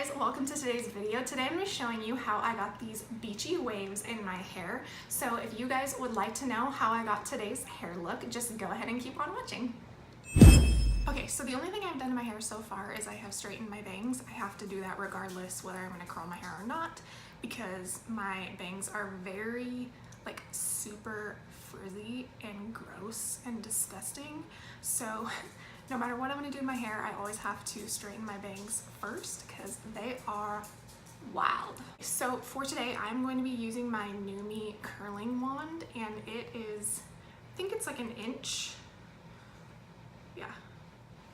guys, welcome to today's video. Today I'm going to be showing you how I got these beachy waves in my hair. So if you guys would like to know how I got today's hair look, just go ahead and keep on watching. Okay, so the only thing I've done to my hair so far is I have straightened my bangs. I have to do that regardless whether I'm going to curl my hair or not because my bangs are very super frizzy and gross and disgusting. So no matter what I'm going to do in my hair, I always have to straighten my bangs first because they are wild. So for today, I'm going to be using my Numi curling wand, and it is, I think it's like an inch, yeah,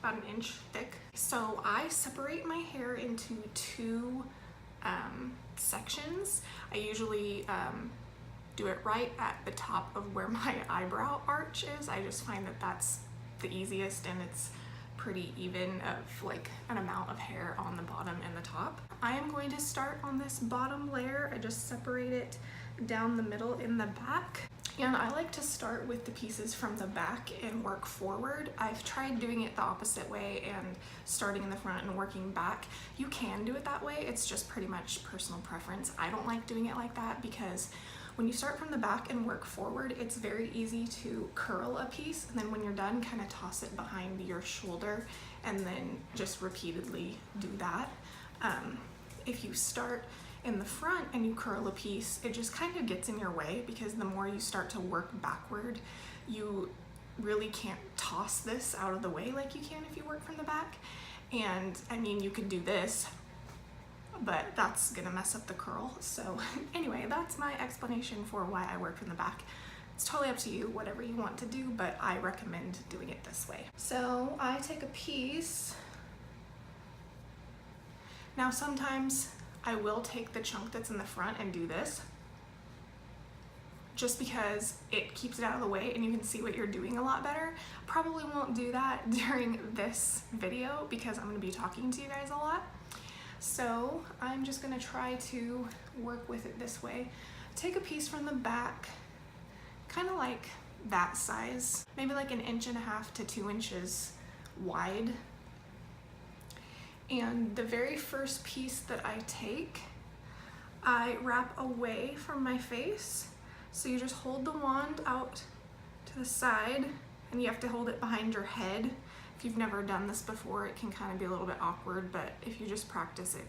about an inch thick. So I separate my hair into two sections. I usually do it right at the top of where my eyebrow arch is. I just find that that's the easiest, and it's pretty even of like an amount of hair on the bottom and the top. I am going to start on this bottom layer. I just separate it down the middle in the back, and I like to start with the pieces from the back and work forward. I've tried doing it the opposite way and starting in the front and working back. You can do it that way, it's just pretty much personal preference. I don't like doing it like that because when you start from the back and work forward, it's very easy to curl a piece, and then when you're done, kind of toss it behind your shoulder and then just repeatedly do that. If you start in the front and you curl a piece, it just kind of gets in your way because the more you start to work backward, you really can't toss this out of the way like you can if you work from the back. And I mean, you could do this, but that's gonna mess up the curl. So anyway, that's my explanation for why I work from the back. It's totally up to you, whatever you want to do, but I recommend doing it this way. So I take a piece. Now sometimes I will take the chunk that's in the front and do this, just because it keeps it out of the way and you can see what you're doing a lot better. Probably won't do that during this video because I'm gonna be talking to you guys a lot. So I'm just gonna try to work with it this way. Take a piece from the back, kind of like that size, maybe like 1.5 inches to 2 inches wide. And the very first piece that I take, I wrap away from my face. So you just hold the wand out to the side, and you have to hold it behind your head. If you've never done this before, it can kind of be a little bit awkward, but if you just practice it,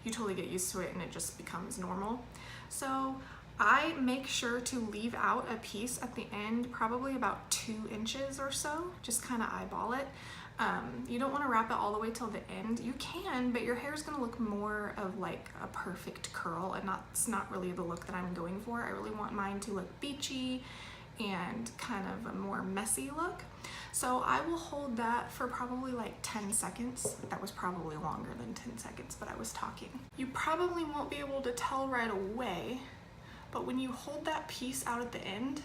you totally get used to it and it just becomes normal. So I make sure to leave out a piece at the end, probably about 2 inches or so, just kind of eyeball it. You don't want to wrap it all the way till the end. You can, but your hair is going to look more of like a perfect curl, and that's not really the look that I'm going for. I really want mine to look beachy and kind of a more messy look. So I will hold that for probably like 10 seconds. That was probably longer than 10 seconds, but I was talking. You probably won't be able to tell right away, but when you hold that piece out at the end,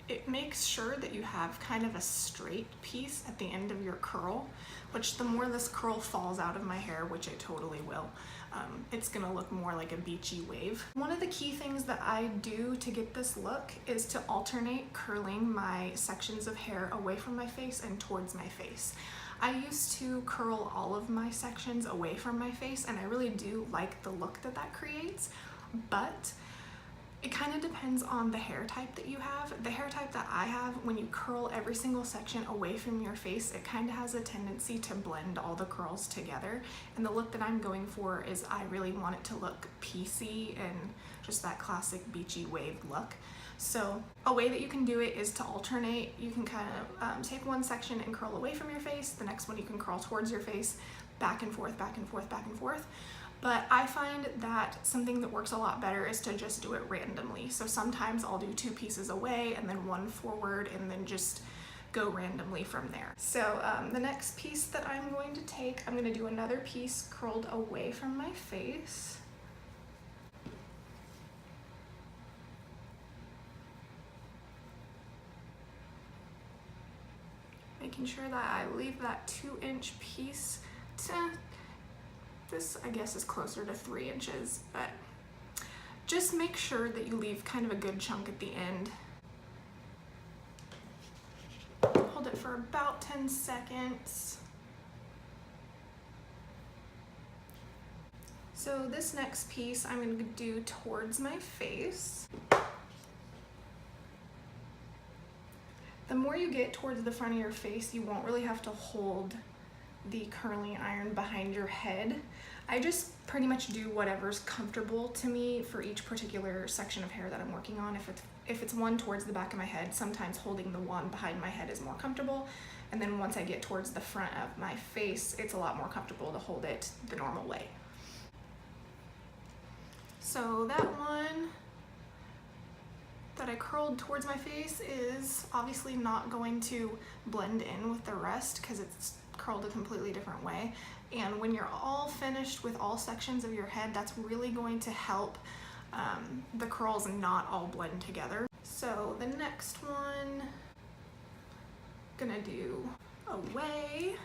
it makes sure that you have kind of a straight piece at the end of your curl, which the more this curl falls out of my hair, which it totally will, it's gonna look more like a beachy wave. One of the key things that I do to get this look is to alternate curling my sections of hair away from my face and towards my face. I used to curl all of my sections away from my face, and I really do like the look that that creates, but it kind of depends on the hair type that you have. The hair type that I have, when you curl every single section away from your face, it kind of has a tendency to blend all the curls together. And the look that I'm going for is I really want it to look piecey and just that classic beachy wave look. So a way that you can do it is to alternate. You can kind of take one section and curl away from your face. The next one you can curl towards your face, back and forth, back and forth, back and forth. But I find that something that works a lot better is to just do it randomly. So sometimes I'll do 2 pieces away and then 1 forward, and then just go randomly from there. So the next piece that I'm going to take, I'm going to do another piece curled away from my face. Making sure that I leave that 2-inch piece to, this I guess is closer to 3 inches, but just make sure that you leave kind of a good chunk at the end. Hold it for about 10 seconds. So this next piece I'm going to do towards my face. The more you get towards the front of your face, you won't really have to hold the curling iron behind your head. I just pretty much do whatever's comfortable to me for each particular section of hair that I'm working on. If it's one towards the back of my head, sometimes holding the one behind my head is more comfortable. And then once I get towards the front of my face, it's a lot more comfortable to hold it the normal way. So that one that I curled towards my face is obviously not going to blend in with the rest because it's curled a completely different way. And when you're all finished with all sections of your head, that's really going to help the curls not all blend together. So the next one, gonna do away.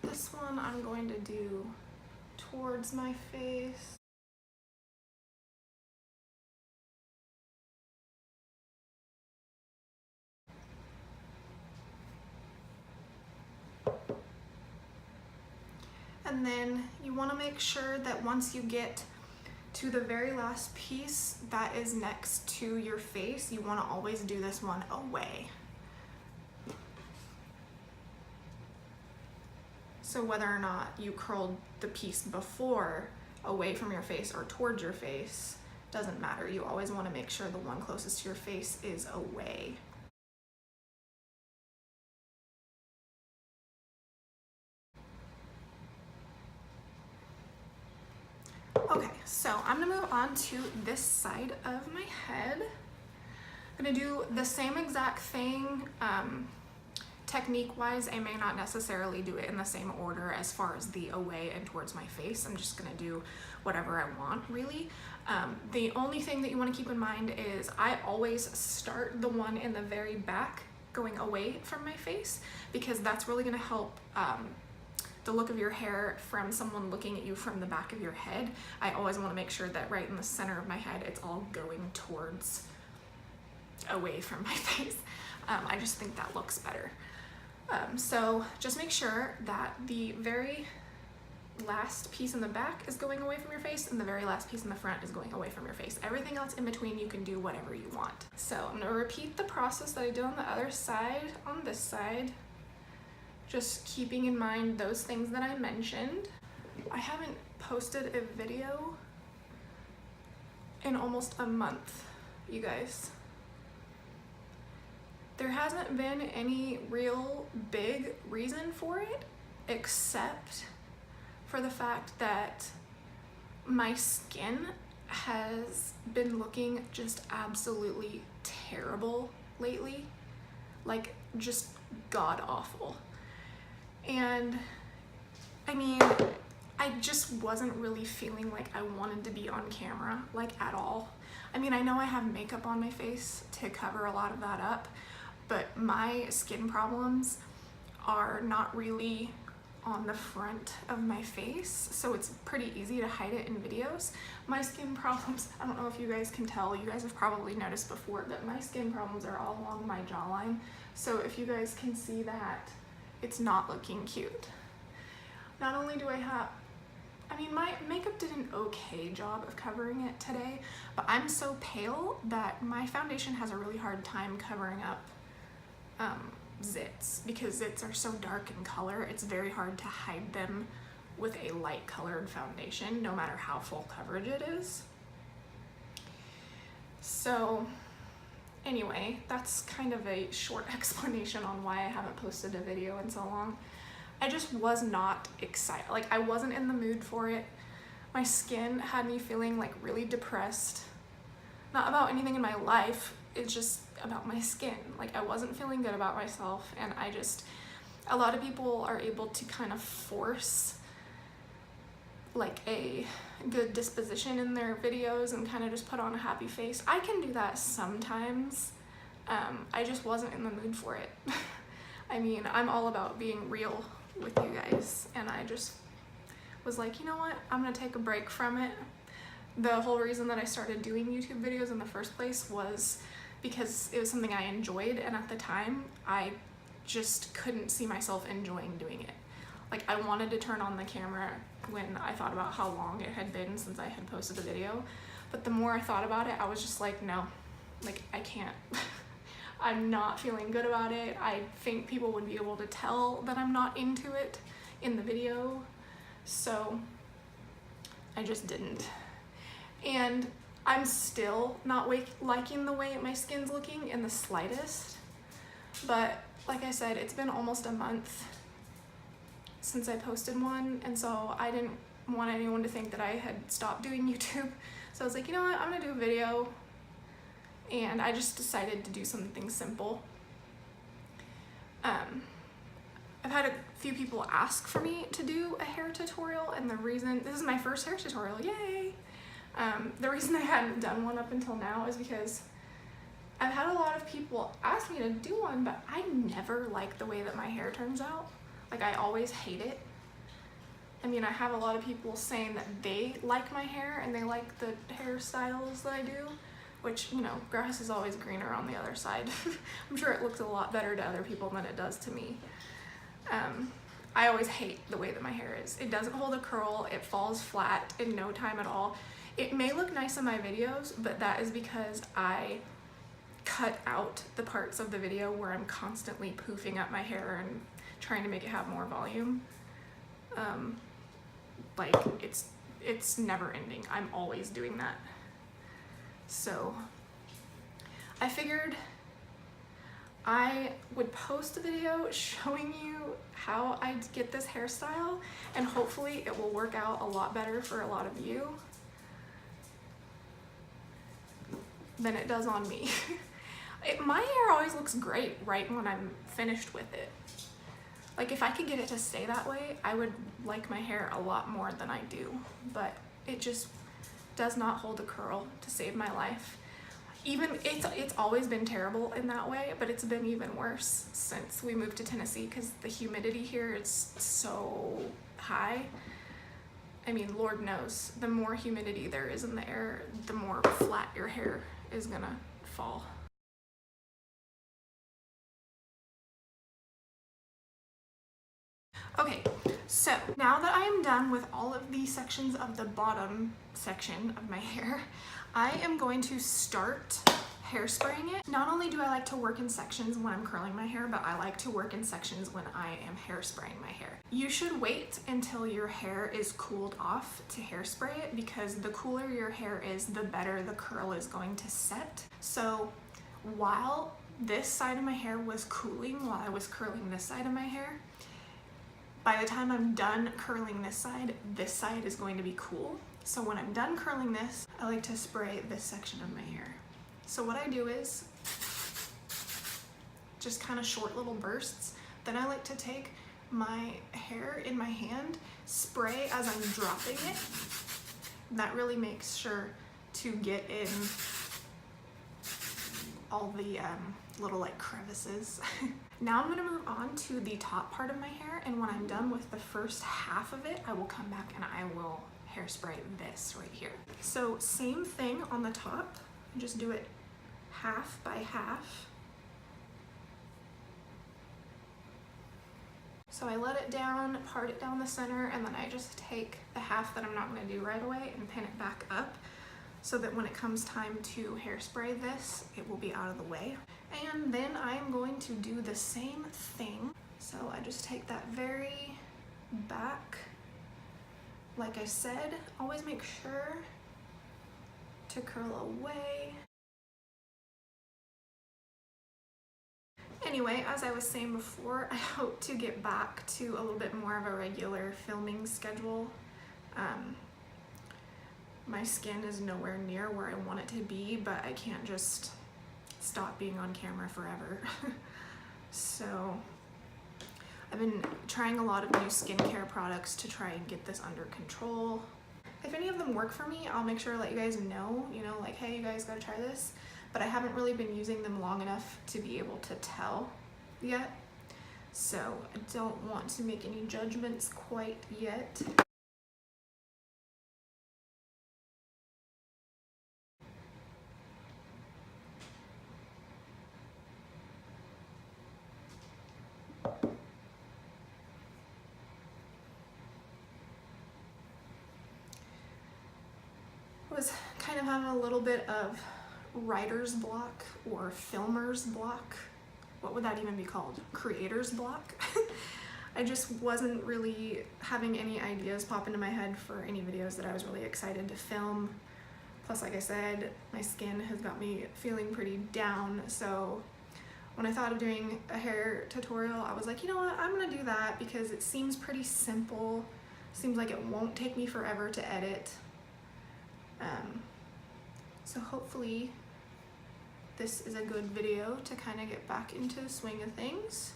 This one I'm going to do towards my face. And then you want to make sure that once you get to the very last piece that is next to your face, you want to always do this one away. So whether or not you curled the piece before away from your face or towards your face, doesn't matter. You always want to make sure the one closest to your face is away. Okay, so I'm gonna move on to this side of my head. I'm gonna do the same exact thing. Technique-wise, I may not necessarily do it in the same order as far as the away and towards my face. I'm just gonna do whatever I want, really. The only thing that you wanna keep in mind is I always start the one in the very back going away from my face because that's really gonna help the look of your hair from someone looking at you from the back of your head. I always wanna make sure that right in the center of my head, it's all going towards away from my face. I just think that looks better. So just make sure that the very last piece in the back is going away from your face and the very last piece in the front is going away from your face. Everything else in between, you can do whatever you want. So I'm gonna repeat the process that I did on the other side on this side, just keeping in mind those things that I mentioned. I haven't posted a video in almost a month, you guys. There hasn't been any real big reason for it, except for the fact that my skin has been looking just absolutely terrible lately, like just god awful. And I mean, I just wasn't really feeling like I wanted to be on camera, like at all. I mean, I know I have makeup on my face to cover a lot of that up, but my skin problems are not really on the front of my face, so it's pretty easy to hide it in videos. My skin problems, I don't know if you guys can tell, you guys have probably noticed before, but my skin problems are all along my jawline. So if you guys can see that, it's not looking cute. Not only do I mean, my makeup did an okay job of covering it today, but I'm so pale that my foundation has a really hard time covering up zits, because zits are so dark in color. It's very hard to hide them with a light colored foundation, no matter how full coverage it is. So anyway, that's kind of a short explanation on why I haven't posted a video in so long. I just was not excited. Like, I wasn't in the mood for it. My skin had me feeling like really depressed. Not about anything in my life, it's just about my skin. Like, I wasn't feeling good about myself, and a lot of people are able to kind of force like a good disposition in their videos and kind of just put on a happy face. I can do that sometimes. I just wasn't in the mood for it. I mean, I'm all about being real with you guys, and I just was like, you know what, I'm gonna take a break from it. The whole reason that I started doing YouTube videos in the first place was because it was something I enjoyed, and at the time I just couldn't see myself enjoying doing it. Like, I wanted to turn on the camera when I thought about how long it had been since I had posted a video, but the more I thought about it, I was just like, no, like, I can't. I'm not feeling good about it. I think people would be able to tell that I'm not into it in the video, so I just didn't. And I'm still not liking the way my skin's looking in the slightest, but like I said, it's been almost a month since I posted one, and so I didn't want anyone to think that I had stopped doing YouTube. So I was like, you know what, I'm gonna do a video, and I just decided to do something simple. I've had a few people ask for me to do a hair tutorial, and the reason, this is my first hair tutorial, yay! The reason I hadn't done one up until now is because I've had a lot of people ask me to do one, but I never like the way that my hair turns out. Like, I always hate it. I mean, I have a lot of people saying that they like my hair and they like the hairstyles that I do, which, you know, grass is always greener on the other side. I'm sure it looks a lot better to other people than it does to me. I always hate the way that my hair is. It doesn't hold a curl, it falls flat in no time at all. It may look nice in my videos, but that is because I cut out the parts of the video where I'm constantly poofing up my hair and trying to make it have more volume. Like, it's never ending. I'm always doing that. So I figured I would post a video showing you how I get this hairstyle, and hopefully it will work out a lot better for a lot of you than it does on me. My hair always looks great right when I'm finished with it. Like, if I could get it to stay that way, I would like my hair a lot more than I do, but it just does not hold a curl to save my life. Even, it's always been terrible in that way, but it's been even worse since we moved to Tennessee because the humidity here is so high. I mean, Lord knows, the more humidity there is in the air, the more flat your hair is gonna fall. Okay, so now that I am done with all of the sections of the bottom section of my hair, I am going to start hairspraying it. Not only do I like to work in sections when I'm curling my hair, but I like to work in sections when I am hairspraying my hair. You should wait until your hair is cooled off to hairspray it, because the cooler your hair is, the better the curl is going to set. So while this side of my hair was cooling, while I was curling this side of my hair, by the time I'm done curling this side is going to be cool. So when I'm done curling this, I like to spray this section of my hair. So what I do is just kind of short little bursts. Then I like to take my hair in my hand, spray as I'm dropping it. That really makes sure to get in all the little like crevices. Now I'm gonna move on to the top part of my hair, and when I'm done with the first half of it, I will come back and I will hairspray this right here. So same thing on the top, just do it half by half. So I let it down, part it down the center, and then I just take the half that I'm not gonna do right away and pin it back up, so that when it comes time to hairspray this, it will be out of the way. And then I am going to do the same thing. So I just take that very back. Like I said, always make sure to curl away. Anyway, as I was saying before, I hope to get back to a little bit more of a regular filming schedule. My skin is nowhere near where I want it to be, but I can't just stop being on camera forever. So I've been trying a lot of new skincare products to try and get this under control. If any of them work for me, I'll make sure to let you guys know, like, hey, you guys gotta try this. But I haven't really been using them long enough to be able to tell yet. So I don't want to make any judgments quite yet. kind of having a little bit of writer's block or filmer's block. What would that even be called? Creator's block? I just wasn't really having any ideas pop into my head for any videos that I was really excited to film. Plus, like I said, my skin has got me feeling pretty down, so when I thought of doing a hair tutorial, I was like, you know what, I'm gonna do that because it seems pretty simple. Seems like it won't take me forever to edit. So hopefully this is a good video to kind of get back into the swing of things.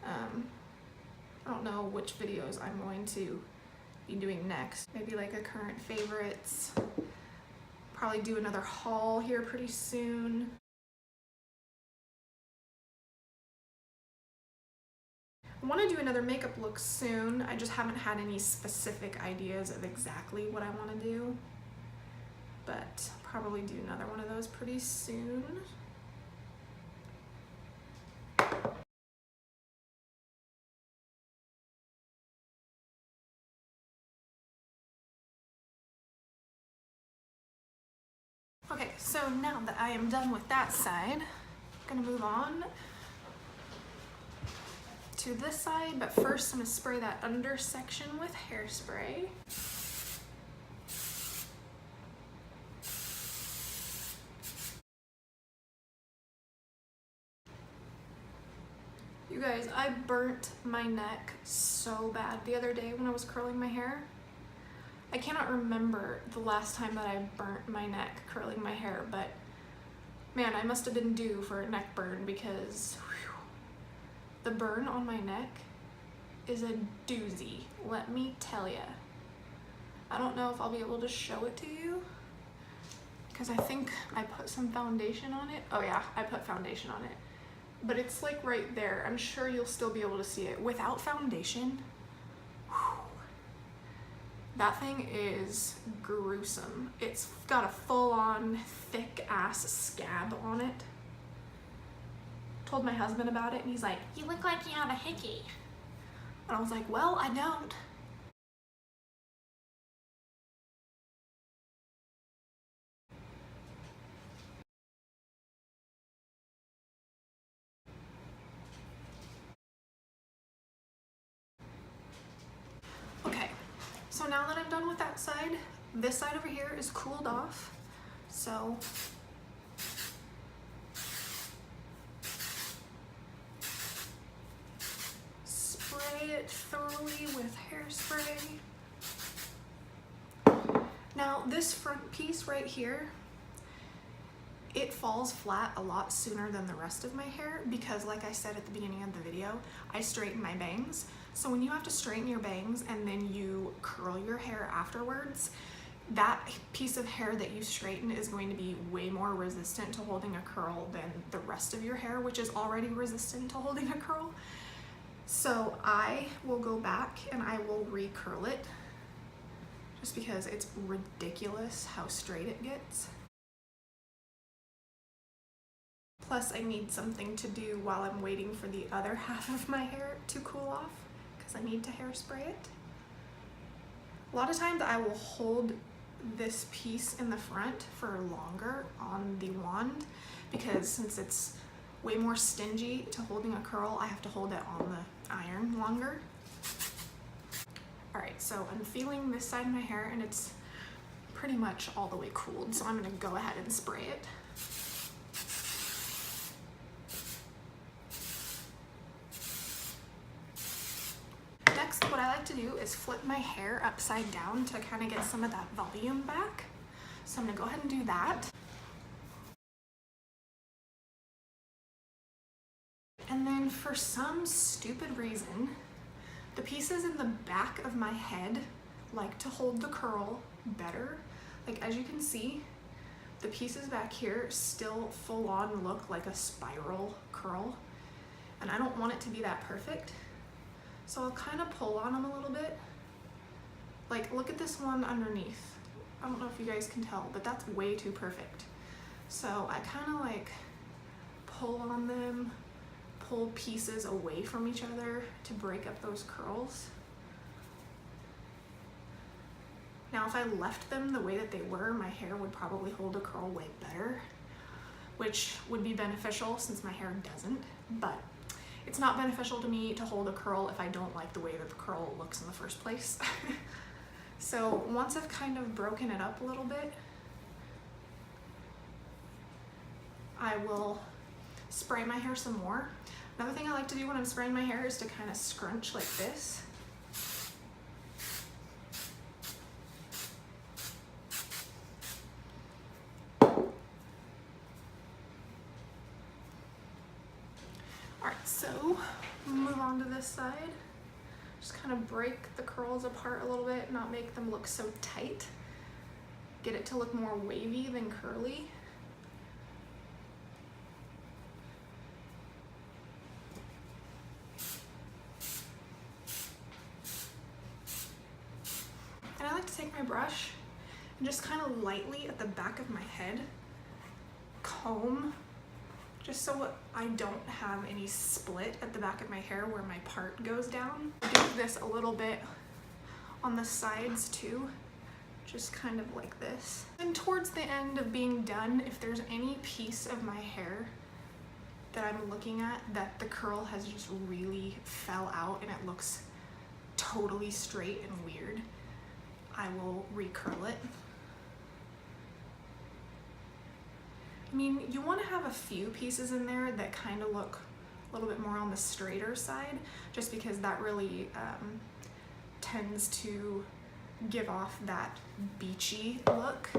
I don't know which videos I'm going to be doing next. Maybe like a current favorites. Probably do another haul here pretty soon. I want to do another makeup look soon. I just haven't had any specific ideas of exactly what I want to do. But probably do another one of those pretty soon. Okay, so now that I am done with that side, I'm gonna move on to this side, but first I'm gonna spray that under section with hairspray. You guys, I burnt my neck so bad the other day when I was curling my hair. I cannot remember the last time that I burnt my neck curling my hair, but man, I must have been due for a neck burn because whew, the burn on my neck is a doozy, let me tell ya. I don't know if I'll be able to show it to you because I think I put some foundation on it. Oh yeah, I put foundation on it. But it's like right there. I'm sure you'll still be able to see it. Without foundation, whew, that thing is gruesome. It's got a full-on thick ass scab on it. Told my husband about it and he's like, "You look like you have a hickey." And I was like, well, I don't. Okay, so now that I'm done with that side, this side over here is cooled off. So spray it thoroughly with hairspray. Now this front piece right here, it falls flat a lot sooner than the rest of my hair because, like I said at the beginning of the video, I straighten my bangs. So when you have to straighten your bangs and then you curl your hair afterwards, that piece of hair that you straighten is going to be way more resistant to holding a curl than the rest of your hair, which is already resistant to holding a curl. So I will go back and I will re-curl it just because it's ridiculous how straight it gets. Plus I need something to do while I'm waiting for the other half of my hair to cool off because I need to hairspray it. A lot of times I will hold this piece in the front for longer on the wand because since it's way more stingy to holding a curl, I have to hold it on the iron longer. All right, so I'm feeling this side of my hair and it's pretty much all the way cooled, so I'm gonna go ahead and spray it. Next, what I like to do is flip my hair upside down to kind of get some of that volume back. So I'm gonna go ahead and do that. And then for some stupid reason, the pieces in the back of my head like to hold the curl better. Like as you can see, the pieces back here still full on look like a spiral curl. And I don't want it to be that perfect. So I'll kind of pull on them a little bit. Like look at this one underneath. I don't know if you guys can tell, but that's way too perfect. So I kind of like pull on them, pull pieces away from each other to break up those curls. Now, if I left them the way that they were, my hair would probably hold a curl way better, which would be beneficial since my hair doesn't, but it's not beneficial to me to hold a curl if I don't like the way that the curl looks in the first place. So once I've kind of broken it up a little bit, I will spray my hair some more. Another thing I like to do when I'm spraying my hair is to kind of scrunch like this. Alright, so move on to this side. Just kind of break the curls apart a little bit, not make them look so tight. Get it to look more wavy than curly. And I like to take my brush and just kind of lightly at the back of my head comb, just so I don't have any split at the back of my hair where my part goes down. I do this a little bit on the sides too, just kind of like this. And towards the end of being done, if there's any piece of my hair that I'm looking at that the curl has just really fell out and it looks totally straight and weird, I will recurl it. I mean, you want to have a few pieces in there that kind of look a little bit more on the straighter side, just because that really tends to give off that beachy look.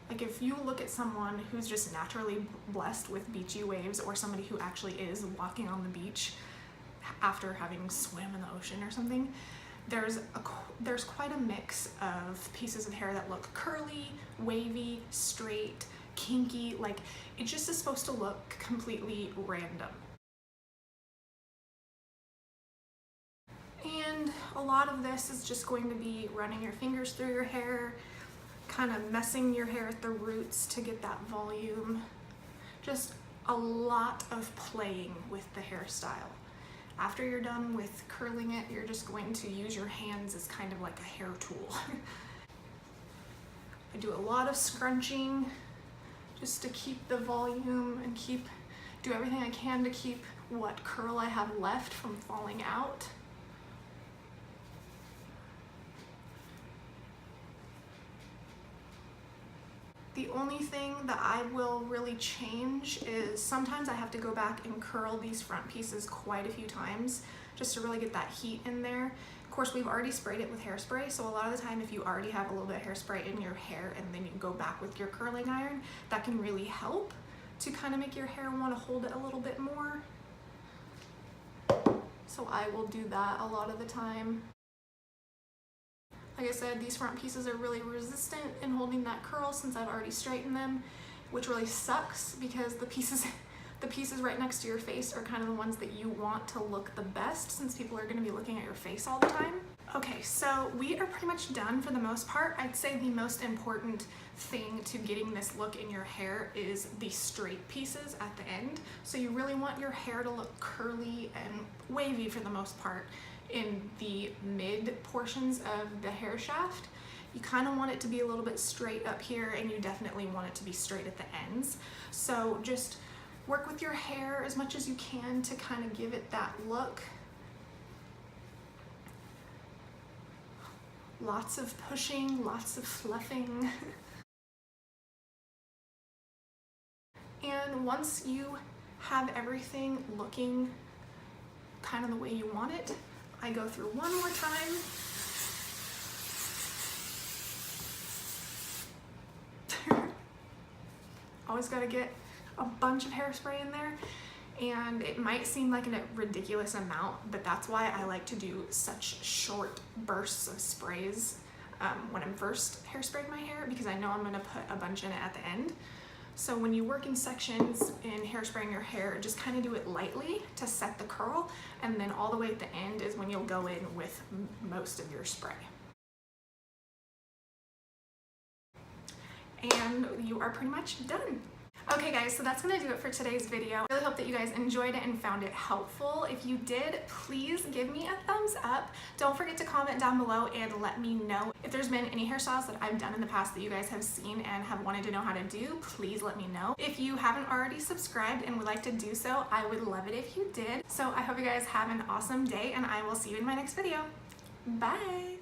Like if you look at someone who's just naturally blessed with beachy waves, or somebody who actually is walking on the beach after having swam in the ocean or something, there's quite a mix of pieces of hair that look curly, wavy, straight, kinky. Like it just is supposed to look completely random. And a lot of this is just going to be running your fingers through your hair, kind of messing your hair at the roots to get that volume. Just a lot of playing with the hairstyle. After you're done with curling it, you're just going to use your hands as kind of like a hair tool. I do a lot of scrunching just to keep the volume and do everything I can to keep what curl I have left from falling out. The only thing that I will really change is sometimes I have to go back and curl these front pieces quite a few times just to really get that heat in there. Of course, we've already sprayed it with hairspray, so a lot of the time if you already have a little bit of hairspray in your hair and then you go back with your curling iron, that can really help to kind of make your hair want to hold it a little bit more. So I will do that a lot of the time. Like I said, these front pieces are really resistant in holding that curl since I've already straightened them, which really sucks because the pieces right next to your face are kind of the ones that you want to look the best since people are going to be looking at your face all the time. Okay, so we are pretty much done for the most part. I'd say the most important thing to getting this look in your hair is the straight pieces at the end. So you really want your hair to look curly and wavy for the most part in the mid portions of the hair shaft. You kind of want it to be a little bit straight up here, and you definitely want it to be straight at the ends. So just work with your hair as much as you can to kind of give it that look. Lots of pushing, lots of fluffing. And once you have everything looking kind of the way you want it, I go through one more time. Always got to get a bunch of hairspray in there, and it might seem like a ridiculous amount, but that's why I like to do such short bursts of sprays when I'm first hairspraying my hair, because I know I'm going to put a bunch in it at the end. So when you work in sections in hairspraying your hair, just kind of do it lightly to set the curl, and then all the way at the end is when you'll go in with most of your spray. And you are pretty much done. Okay guys, so that's gonna do it for today's video. I really hope that you guys enjoyed it and found it helpful. If you did, please give me a thumbs up. Don't forget to comment down below and let me know if there's been any hairstyles that I've done in the past that you guys have seen and have wanted to know how to do. Please let me know. If you haven't already subscribed and would like to do so, I would love it if you did. So I hope you guys have an awesome day and I will see you in my next video. Bye!